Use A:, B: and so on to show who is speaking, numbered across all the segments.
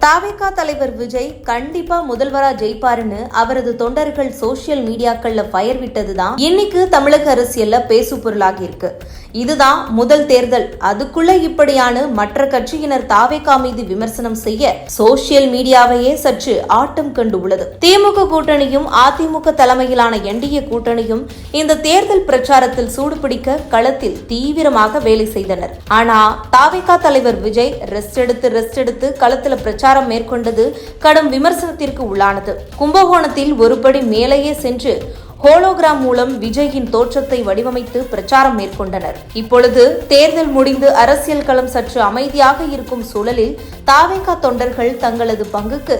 A: தாவேகா தலைவர் விஜய் கண்டிப்பா முதல்வரா ஜெயிப்பாருன்னு அவரது தொண்டர்கள் சோசியல் மீடியாக்கள்ல ஃபயர் விட்டதுதான் இன்னைக்கு தமிழக அரசியல்ல பேசு பொருளாகி இருக்கு. இதுதான் முதல் தேர்தல், அதுக்குள்ள இப்படியான மற்ற கட்சியினர் தாவேகா மீது விமர்சனம் செய்ய சோசியல் மீடியாவையே சற்று ஆட்டம் கண்டு உள்ளது. திமுக கூட்டணியும் அதிமுக தலைமையிலான என்டிஏ கூட்டணியும் இந்த தேர்தல் பிரச்சாரத்தில் சூடுபிடிக்க களத்தில் தீவிரமாக வேலை செய்தனர். ஆனா தாவேகா தலைவர் விஜய் ரெஸ்ட் எடுத்து களத்துல பிரச்சாரம் மேற்கொண்டது கடும் விமர்சனத்திற்கு உள்ளானது. கும்பகோணத்தில் ஒருபடி மேலேயே சென்று ஹோலோகிராம் மூலம் விஜயின் தோற்றத்தை வடிவமைத்து பிரச்சாரம் மேற்கொண்டனர். இப்பொழுது தேர்தல் முடிந்து அரசியல் களம் சற்று அமைதியாக இருக்கும் சூழலில் தாவேகா தொண்டர்கள் தங்களது பங்குக்கு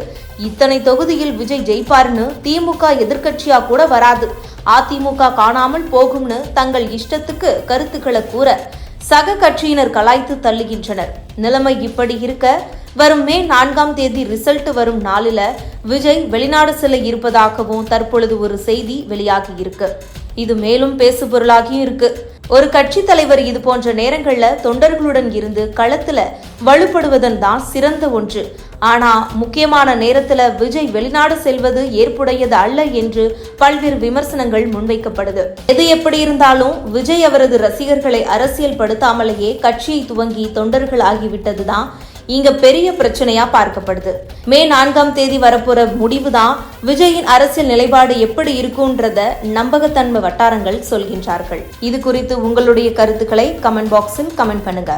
A: இத்தனை தொகுதியில் விஜய் ஜெயிப்பார்னு திமுக எதிர்க்கட்சியா கூட வராது, அதிமுக காணாமல் போகும்னு தங்கள் இஷ்டத்துக்கு கருத்துக்களை கூற சக கட்சியினர் கலாய்த்து தள்ளுகின்றனர். நிலைமை இப்படி இருக்க வரும் மே 4ஆம் தேதி ரிசல்ட் வரும் நாளில விஜய் வெளிநாடு செல்ல இருப்பதாகவும் தற்பொழுது ஒரு செய்தி வெளியாகி இருக்கு. இது மேலும் பேசு பொருளாகியும் இருக்கு. ஒரு கட்சி தலைவர் இது போன்ற நேரங்கள்ல தொண்டர்களுடன் இருந்து களத்துல வலுப்படுவதன் தான் சிறந்த ஒன்று. ஆனா முக்கியமான நேரத்துல விஜய் வெளிநாடு செல்வது ஏற்புடையது அல்ல என்று பல்வேறு விமர்சனங்கள் முன்வைக்கப்படுது. எது எப்படி இருந்தாலும் விஜய் அவரது ரசிகர்களை அரசியல் படுத்தாமலேயே கட்சியை துவங்கி தொண்டர்கள் ஆகிவிட்டதுதான் இங்க பெரிய பிரச்சனையா பார்க்கப்படுது. மே 4ஆம் தேதி வரப்போற முடிவுதான் விஜயின் அரசியல் நிலைப்பாடு எப்படி இருக்கும்ன்றத நம்பகத்தன்மை வட்டாரங்கள் சொல்கின்றார்கள். இது குறித்து உங்களுடைய கருத்துக்களை கமெண்ட் பாக்ஸில் கமெண்ட் பண்ணுங்க.